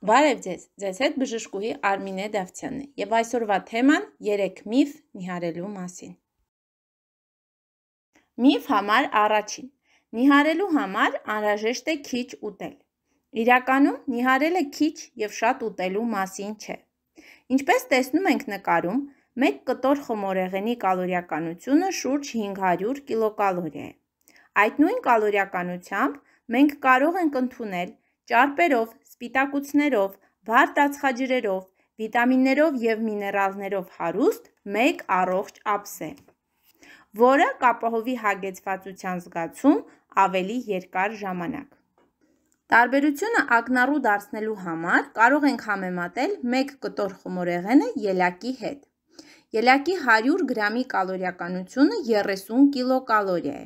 Բարև ձեզ, ձեզ հետ բժշկուհի Արմինե Դավթյանն է և այսօրվա թեման 3 միֆ նիհարելու մասին։ Միֆ համար առաջին. նիհարելու համար անհրաժեշտ է քիչ ուտել։ Իրականում նիհարելը քիչ և շատ ուտելու մասին չէ։ Ինչպես տեսնում ենք նկարում, 1 կտոր խմորեղենի կալորիականությունը շուրջ 500 կիլոկալորիա է։ Այդ նույն կալորիականությամբ մենք կարող ենք ընդունել ճարպերով, սպիտակուցներով, բարդ ածխաջրերով, վիտամիններով և միներալներով հարուստ 1 առողջ ափսե, որը կապահովի հագեցվածության զգացում ավելի երկար ժամանակ։ Տարբերությունը ակնառու դարձնելու համար կարող ենք համեմատել 1 կտոր խմորեղենը ելակի հետ։ Ելակի 100 գրամի կալորիականությունը 30 կիլոկալորիա է,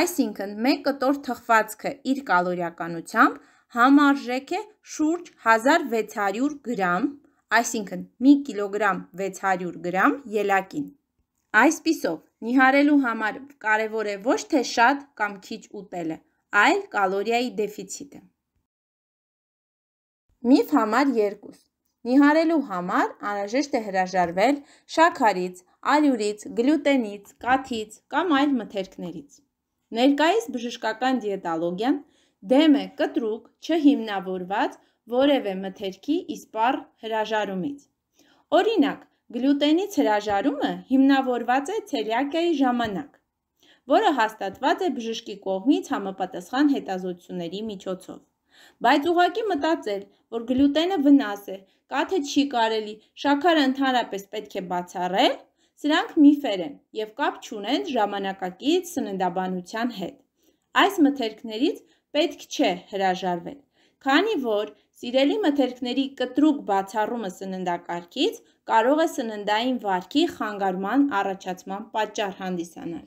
այսինքն 1 կտոր թխվածքը իր կալորիականությամբ համարժեք է շուրջ 1600 գրամ, այսինքն 1 կիլոգրամ 600 գրամ ելակին։ Այսպիսով, նիհարելու համար կարևոր է ոչ թե շատ կամ քիչ ուտելը, այլ կալորիայի դեֆիցիտը։ Միֆ համար 2. Նիհարելու համար անհրաժեշտ է հրաժարվել շաքարից, ալյուրից, գլյուտենից, կաթից կամ այլ մթերքներից։ Ներկայիս բժշկական դիետոլոգիան դեմ է կտրուկ, չհիմնավորված որևէ մթերքի իսպառ հրաժարումից։ Օրինակ, գլյուտենից հրաժարումը հիմնավորված է ցելիակիայի ժամանակ, որը հաստատված է բժշկի կողմից համապատասխան հետազոտությունների միջոցով։ Բայց ուղղակի մտածել, որ գլյուտենը վնաս է, կաթը չի կարելի, շաքարը ընդհանրապես պետք է բացառել, սրանք միֆեր են և կապ չունեն ժամանակակից սննդաբանության հետ։ Այս մթերքներից պետք չէ հրաժարվել, քանի որ սիրելի մթերքների կտրուկ բացառումը սննդակարգից կարող է սննդային վարքի խանգարման առաջացման պատճառ հանդիսանալ։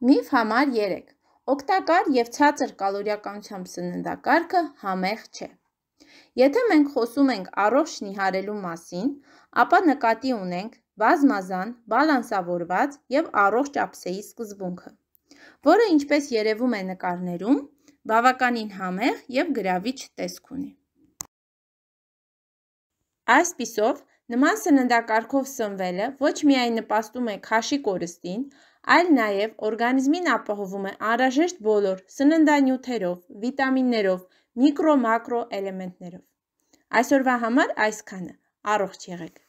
Միֆ համար 3. Օգտակար և ցածր կալորիականությամբ սննդակարգը համեղ չէ։ Եթե մենք խոսում ենք առողջ նիհարելու մասին, ապա նկատի ունենք բազմազան, բալանսավորված և առողջ ափսեի սկզբունքը, որը, ինչպես երևում է նկարներում, բավականին համեղ և գրավիչ տեսք ունի։ Այսպիսով, նման սննդակարգով սնվելը ոչ միայն նպաստում է քաշի կորստին, այլ նաև օրգանիզմին ապահովում է անհրաժեշտ բոլոր սննդանյութերով, վիտամիններով, միկրո-մակրո էլեմենտներով։ Այսօրվա համար այսքանը։ Առողջ եղեք։